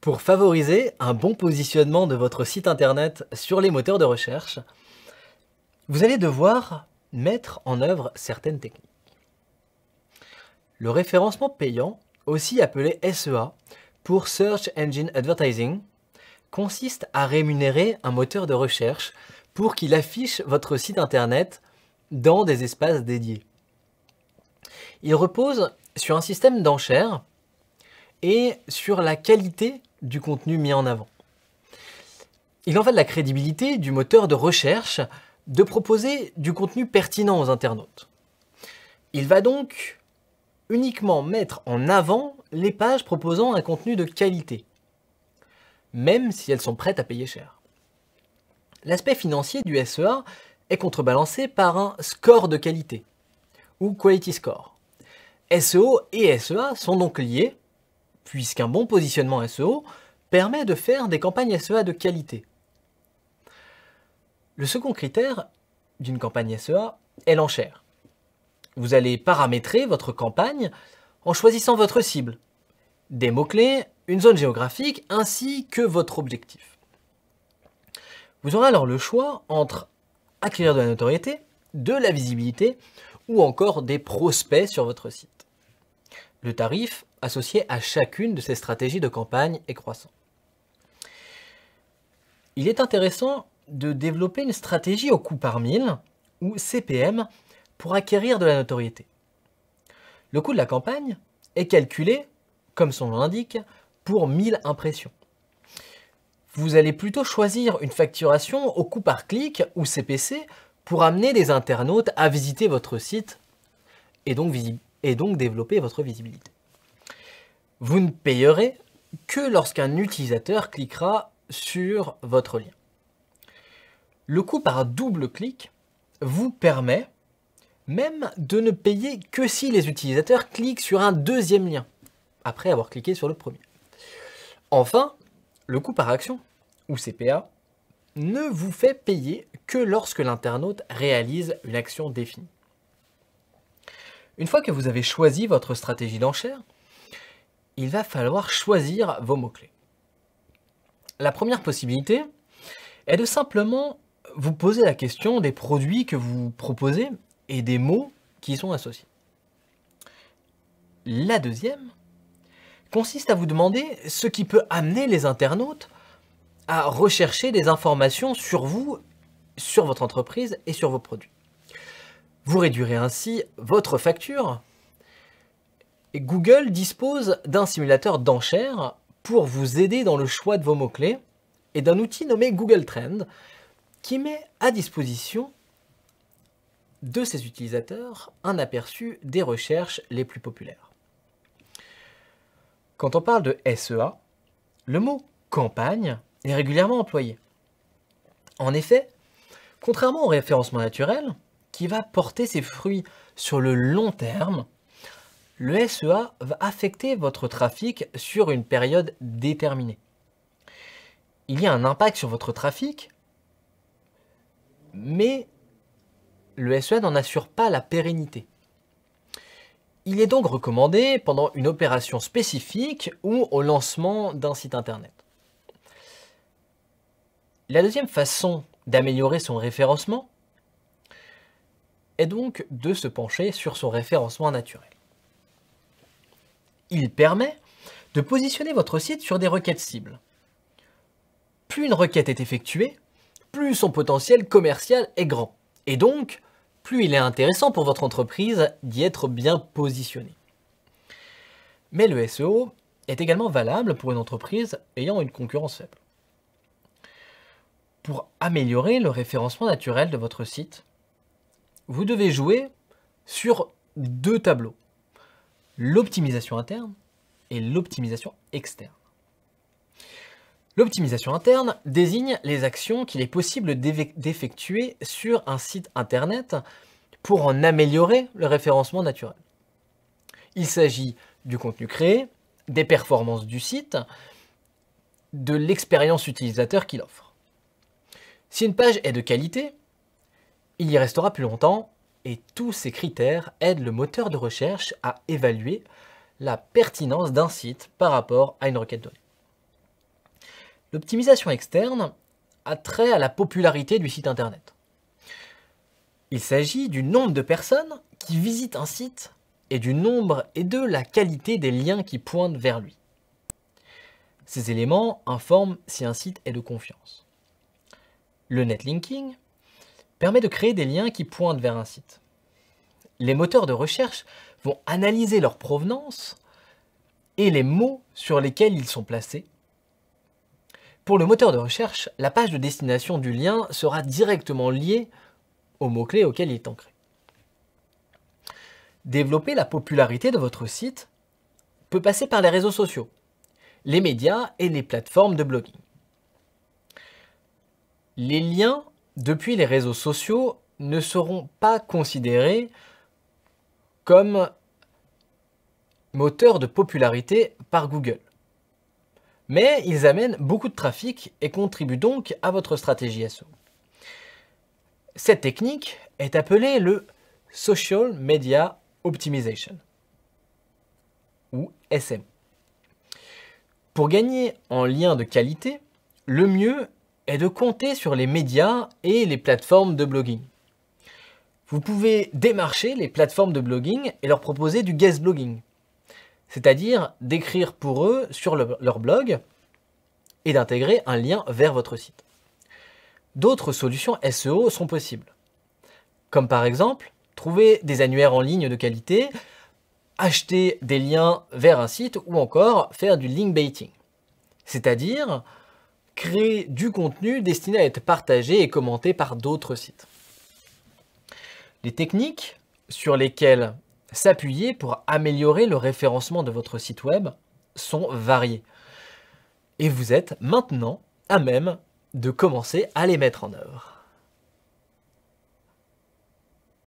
Pour favoriser un bon positionnement de votre site internet sur les moteurs de recherche, vous allez devoir mettre en œuvre certaines techniques. Le référencement payant, aussi appelé SEA pour Search Engine Advertising, consiste à rémunérer un moteur de recherche pour qu'il affiche votre site internet dans des espaces dédiés. Il repose sur un système d'enchères et sur la qualité du contenu mis en avant. Il en va de la crédibilité du moteur de recherche de proposer du contenu pertinent aux internautes. Il va donc uniquement mettre en avant les pages proposant un contenu de qualité, même si elles sont prêtes à payer cher. L'aspect financier du SEA est contrebalancé par un score de qualité, ou Quality Score. SEO et SEA sont donc liés, puisqu'un bon positionnement SEO permet de faire des campagnes SEA de qualité. Le second critère d'une campagne SEA est l'enchère. Vous allez paramétrer votre campagne en choisissant votre cible, des mots-clés, une zone géographique ainsi que votre objectif. Vous aurez alors le choix entre acquérir de la notoriété, de la visibilité ou encore des prospects sur votre site. Le tarif associé à chacune de ces stratégies de campagne est croissant. Il est intéressant de développer une stratégie au coût par mille, ou CPM, pour acquérir de la notoriété. Le coût de la campagne est calculé, comme son nom l'indique, pour 1000 impressions. Vous allez plutôt choisir une facturation au coût par clic, ou CPC, pour amener des internautes à visiter votre site et donc développer votre visibilité. Vous ne payerez que lorsqu'un utilisateur cliquera sur votre lien. Le coût par double clic vous permet même de ne payer que si les utilisateurs cliquent sur un deuxième lien, après avoir cliqué sur le premier. Enfin, le coût par action, ou CPA, ne vous fait payer que lorsque l'internaute réalise une action définie. Une fois que vous avez choisi votre stratégie d'enchère, il va falloir choisir vos mots-clés. La première possibilité est de simplement vous poser la question des produits que vous proposez et des mots qui y sont associés. La deuxième consiste à vous demander ce qui peut amener les internautes à rechercher des informations sur vous, sur votre entreprise et sur vos produits. Vous réduirez ainsi votre facture. Et Google dispose d'un simulateur d'enchères pour vous aider dans le choix de vos mots-clés et d'un outil nommé Google Trends qui met à disposition de ses utilisateurs un aperçu des recherches les plus populaires. Quand on parle de SEA, le mot campagne est régulièrement employé. En effet, contrairement au référencement naturel, qui va porter ses fruits sur le long terme, le SEA va affecter votre trafic sur une période déterminée. Il y a un impact sur votre trafic, mais le SEA n'en assure pas la pérennité. Il est donc recommandé pendant une opération spécifique ou au lancement d'un site internet. La deuxième façon d'améliorer son référencement est donc de se pencher sur son référencement naturel. Il permet de positionner votre site sur des requêtes cibles. Plus une requête est effectuée, plus son potentiel commercial est grand. Et donc, plus il est intéressant pour votre entreprise d'y être bien positionné. Mais le SEO est également valable pour une entreprise ayant une concurrence faible. Pour améliorer le référencement naturel de votre site, vous devez jouer sur deux tableaux, l'optimisation interne et l'optimisation externe. L'optimisation interne désigne les actions qu'il est possible d'effectuer sur un site internet pour en améliorer le référencement naturel. Il s'agit du contenu créé, des performances du site, de l'expérience utilisateur qu'il offre. Si une page est de qualité, il y restera plus longtemps et tous ces critères aident le moteur de recherche à évaluer la pertinence d'un site par rapport à une requête donnée. L'optimisation externe a trait à la popularité du site internet. Il s'agit du nombre de personnes qui visitent un site et du nombre et de la qualité des liens qui pointent vers lui. Ces éléments informent si un site est de confiance. Le netlinking permet de créer des liens qui pointent vers un site. Les moteurs de recherche vont analyser leur provenance et les mots sur lesquels ils sont placés. Pour le moteur de recherche, la page de destination du lien sera directement liée au mot-clé auquel il est ancré. Développer la popularité de votre site peut passer par les réseaux sociaux, les médias et les plateformes de blogging. Les liens depuis les réseaux sociaux ne seront pas considérés comme moteurs de popularité par Google. Mais ils amènent beaucoup de trafic et contribuent donc à votre stratégie SEO. Cette technique est appelée le Social Media Optimization, ou SMO. Pour gagner en liens de qualité, le mieux est de compter sur les médias et les plateformes de blogging. Vous pouvez démarcher les plateformes de blogging et leur proposer du guest blogging, c'est-à-dire d'écrire pour eux sur leur blog et d'intégrer un lien vers votre site. D'autres solutions SEO sont possibles, comme par exemple trouver des annuaires en ligne de qualité, acheter des liens vers un site ou encore faire du link baiting, c'est-à-dire créer du contenu destiné à être partagé et commenté par d'autres sites. Les techniques sur lesquelles s'appuyer pour améliorer le référencement de votre site web sont variées. Et vous êtes maintenant à même de commencer à les mettre en œuvre.